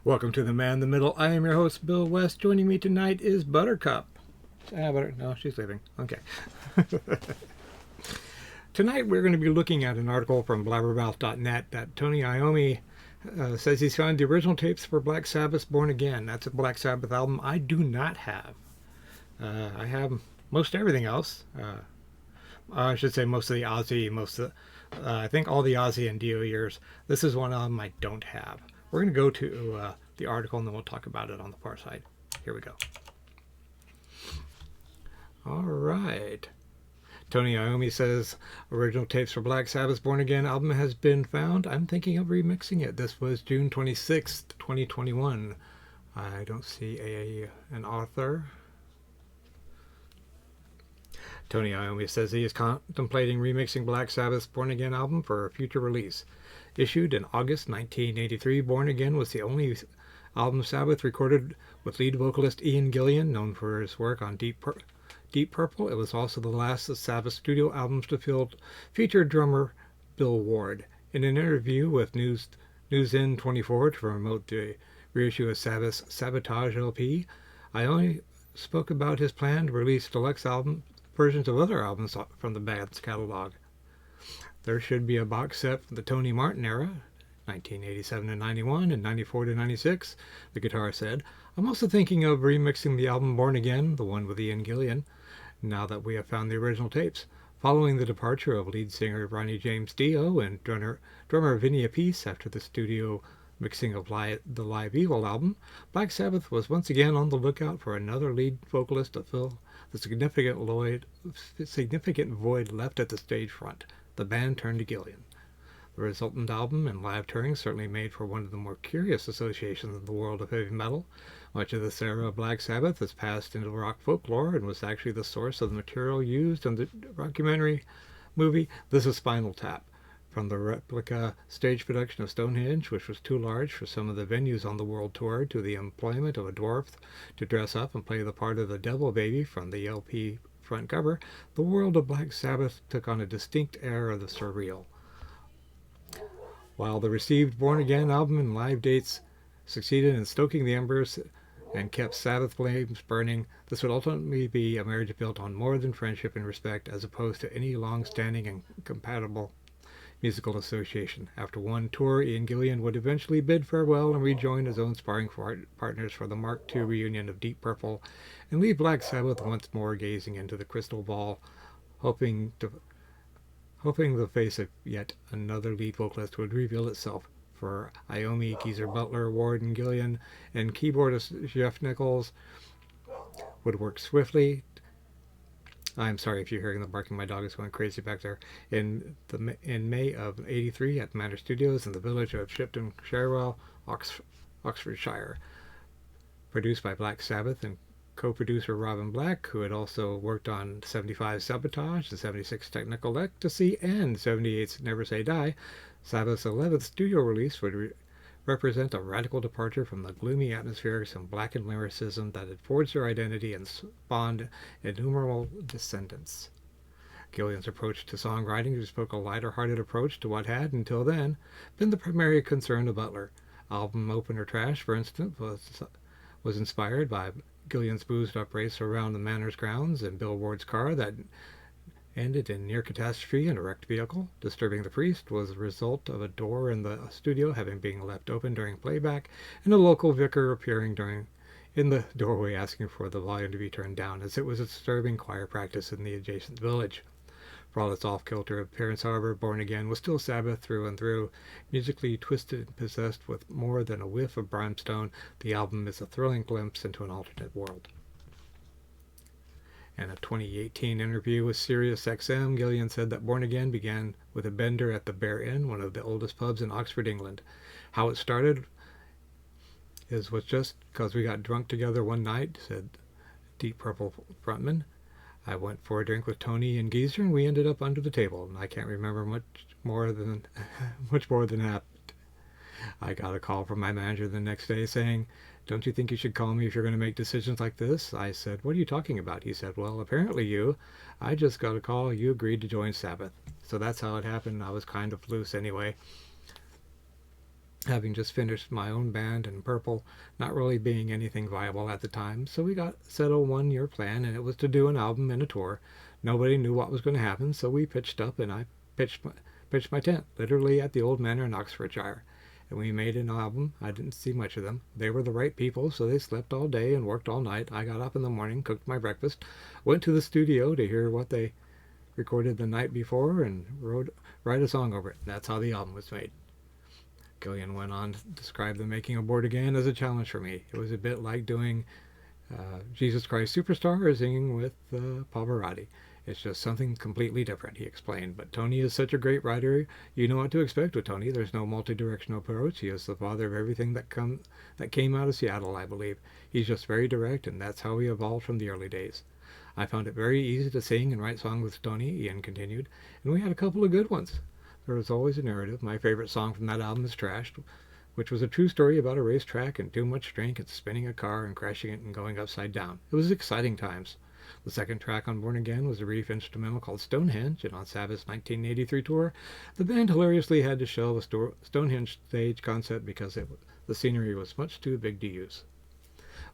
Welcome to the Man in the Middle. I am your host, Bill West. Joining me tonight is Buttercup. No, she's leaving. Okay. Tonight we're going to be looking at an article from blabbermouth.net that Tony Iommi says he's found the original tapes for Black Sabbath's Born Again. That's a Black Sabbath album I do not have. I have most everything else. I should say most of the Ozzy, I think all the Ozzy and Dio years. This is one album I don't have. We're going to go to the article and then we'll talk about it on the far side. Here we go. All right. Tony Iommi says original tapes for Black Sabbath's Born Again album has been found. I'm thinking of remixing it. This was June 26th, 2021. I don't see an author. Tony Iommi says he is contemplating remixing Black Sabbath's Born Again album for a future release. Issued in August 1983, Born Again was the only album Sabbath recorded with lead vocalist Ian Gillan, known for his work on Deep Purple. It was also the last of Sabbath studio albums to feature drummer Bill Ward. In an interview with Newsend 24 to promote the reissue of Sabbath's Sabotage LP, Iommi spoke about his plan to release deluxe album versions of other albums from the band's catalog. There should be a box set from the Tony Martin era, 1987 to 91 and 94 to 96, the guitarist said. I'm also thinking of remixing the album Born Again, the one with Ian Gillan, now that we have found the original tapes. Following the departure of lead singer Ronnie James Dio and drummer Vinny Appice after the studio mixing of the Live Evil album, Black Sabbath was once again on the lookout for another lead vocalist to fill the significant void left at the stage front. The band turned to Gillan. The resultant album and live touring certainly made for one of the more curious associations in the world of heavy metal. Much of this era of Black Sabbath has passed into rock folklore and was actually the source of the material used in the documentary movie This Is Spinal Tap. From the replica stage production of Stonehenge, which was too large for some of the venues on the world tour, to the employment of a dwarf to dress up and play the part of the Devil Baby from the LP front cover, the world of Black Sabbath took on a distinct air of the surreal. While the received Born Again album and live dates succeeded in stoking the embers and kept Sabbath flames burning, this would ultimately be a marriage built on more than friendship and respect, as opposed to any long-standing and compatible musical association. After one tour, Ian Gillan would eventually bid farewell and rejoin his own sparring partners for the Mark II reunion of Deep Purple, and leave Black Sabbath once more gazing into the crystal ball, hoping the face of yet another lead vocalist would reveal itself. For Iommi, Geezer Butler, Ward, and Gillan, and keyboardist Jeff Nichols would work swiftly. I'm sorry if you're hearing the barking. My dog is going crazy back there. In May of '83 at Manor Studios in the village of Shipton, Shirewell, Oxfordshire. Produced by Black Sabbath and co-producer Robin Black, who had also worked on 75 Sabotage, the 76 Technical Ecstasy, and 78's Never Say Die, Sabbath's 11th studio release would represent a radical departure from the gloomy atmospherics and blackened lyricism that had forged their identity and spawned innumerable descendants. Gillan's approach to songwriting spoke a lighter-hearted approach to what had, until then, been the primary concern of Butler. Album Opener Trash, for instance, was inspired by Gillan's boozed-up race around the manor's grounds and Bill Ward's car that ended in near catastrophe in a wrecked vehicle. Disturbing the Priest was the result of a door in the studio having been left open during playback, and a local vicar appearing in the doorway asking for the volume to be turned down, as it was a disturbing choir practice in the adjacent village. For all its off-kilter appearance, however, Born Again was still Sabbath through and through. Musically twisted and possessed with more than a whiff of brimstone, the album is a thrilling glimpse into an alternate world. In a 2018 interview with SiriusXM, Gillan said that Born Again began with a bender at the Bear Inn, one of the oldest pubs in Oxford, England. How it started was just because we got drunk together one night, said Deep Purple frontman. I went for a drink with Tony and Geezer, and we ended up under the table, and I can't remember much more than happened. I got a call from my manager the next day saying, "Don't you think you should call me if you're going to make decisions like this?" I said, "What are you talking about?" He said, "Well, apparently I just got a call. You agreed to join Sabbath." So that's how it happened. I was kind of loose anyway. having just finished my own band and Purple not really being anything viable at the time. So we got set a 1 year plan, and it was to do an album and a tour. Nobody knew what was going to happen, so we pitched up, and I pitched my tent literally at the old manor in Oxfordshire. And we made an album. I didn't see much of them. They were the right people, so they slept all day and worked all night. I got up in the morning, cooked my breakfast, went to the studio to hear what they recorded the night before, and write a song over it. That's how the album was made. Gillian went on to describe the making of Born Again as a challenge for me. It was a bit like doing Jesus Christ Superstar or singing with Pavarotti. It's just something completely different, he explained. But Tony is such a great writer. You know what to expect with Tony. There's no multi-directional approach. He is the father of everything that came out of Seattle, I believe. He's just very direct, and that's how he evolved from the early days. I found it very easy to sing and write songs with Tony, Ian continued, and we had a couple of good ones. There was always a narrative. My favorite song from that album is Trashed, which was a true story about a racetrack and too much drink and spinning a car and crashing it and going upside down. It was exciting times. The second track on Born Again was a brief instrumental called Stonehenge, and on Sabbath's 1983 tour, the band hilariously had to shelve a Stonehenge stage concept because the scenery was much too big to use.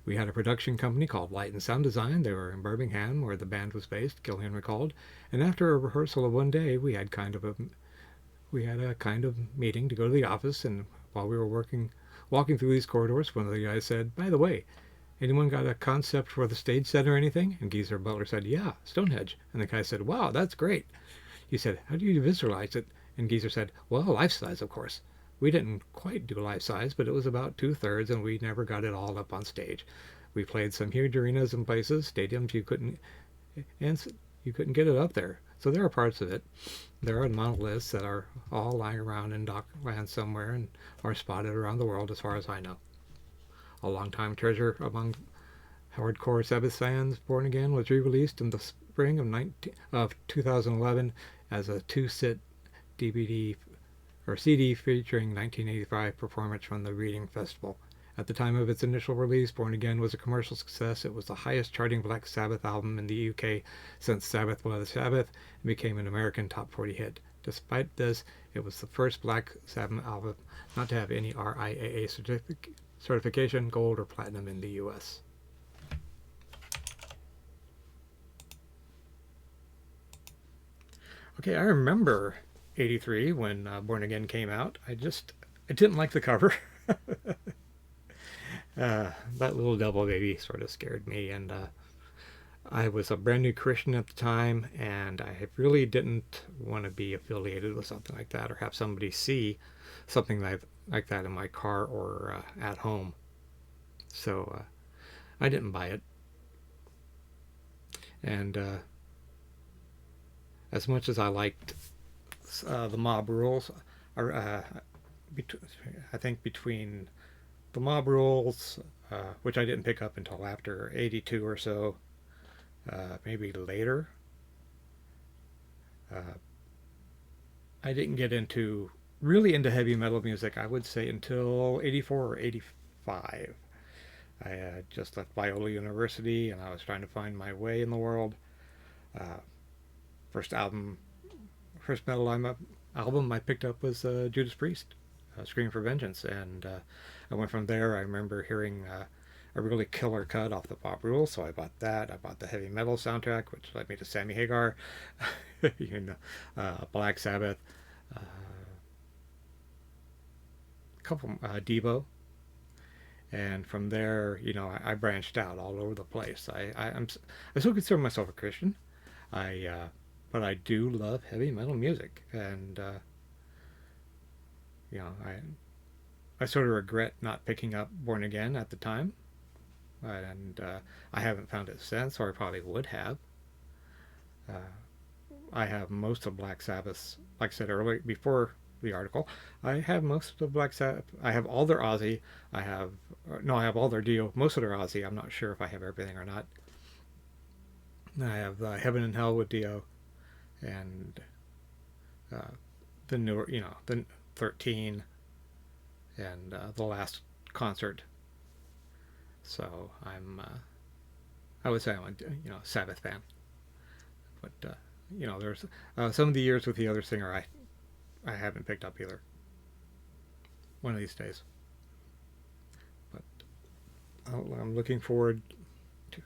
We had a production company called Light and Sound Design. They were in Birmingham, where the band was based, Gillian recalled, and after a rehearsal of one day, we had a kind of meeting to go to the office, and while we were walking through these corridors, one of the guys said, "By the way, anyone got a concept for the stage set or anything?" And Geezer Butler said, "Yeah, Stonehenge." And the guy said, "Wow, that's great." He said, "How do you visualize it?" And Geezer said, "Well, life size, of course." We didn't quite do life size, but it was about 2/3, and we never got it all up on stage. We played some huge arenas and places, stadiums you couldn't get it up there. So there are parts of it. There are monoliths that are all lying around in dockland somewhere and are spotted around the world as far as I know. A longtime treasure among hardcore Sabbath fans, Born Again was re-released in the spring of 2011 as a two-sit DVD or CD featuring 1985 performance from the Reading Festival. At the time of its initial release, Born Again was a commercial success. It was the highest charting Black Sabbath album in the UK since Sabbath Was Sabbath and became an American top 40 hit. Despite this, it was the first Black Sabbath album not to have any RIAA certification, gold or platinum in the US. Okay, I remember 83 when Born Again came out. I didn't like the cover. That little devil baby sort of scared me, and I was a brand new Christian at the time, and I really didn't want to be affiliated with something like that or have somebody see something like that in my car or at home. So I didn't buy it. And as much as I liked the Mob Rules, I think between the Mob Rules, which I didn't pick up until after 82 or so, maybe later. I didn't get really into heavy metal music, I would say, until 84 or 85. I had just left Biola University and I was trying to find my way in the world. Uh, first metal album I picked up was Judas Priest, Scream for Vengeance, and I went from there. I remember hearing a really killer cut off the Pop Rules, so I bought that. I bought the heavy metal soundtrack, which led me to Sammy Hagar, Black Sabbath, a couple Devo, and from there, I branched out all over the place. I still consider myself a Christian. But I do love heavy metal music, and you know, I sort of regret not picking up Born Again at the time, and I haven't found it since, or I probably would have. Uh, I have most of Black Sabbath's, like I said earlier before the article. I have most of Black Sabbath. I have all their Ozzy. I have all their Dio. Most of their Ozzy. I'm not sure if I have everything or not. I have Heaven and Hell with Dio, and uh, the newer, the 13, and the last concert. So I would say I'm a Sabbath fan. But there's some of the years with the other singer I haven't picked up either. one of these days. But I'm looking forward to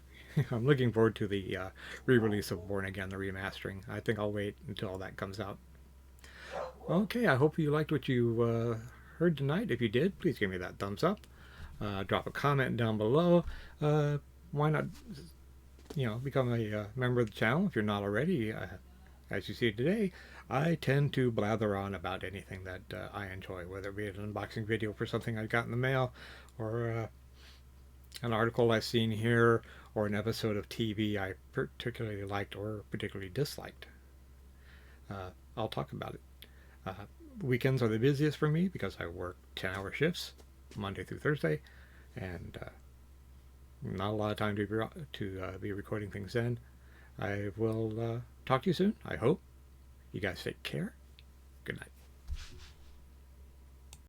I'm looking forward to the re-release of Born Again, the remastering. I think I'll wait until all that comes out. Okay, I hope you liked what you heard tonight. If you did, please give me that thumbs up. Drop a comment down below. Why not, become a member of the channel if you're not already? As you see today, I tend to blather on about anything that I enjoy, whether it be an unboxing video for something I got in the mail, or an article I've seen here, or an episode of TV I particularly liked or particularly disliked. I'll talk about it. Uh, Weekends are the busiest for me because I work 10-hour shifts, Monday through Thursday, and not a lot of time to be recording things then. I will talk to you soon, I hope. You guys take care. Good night.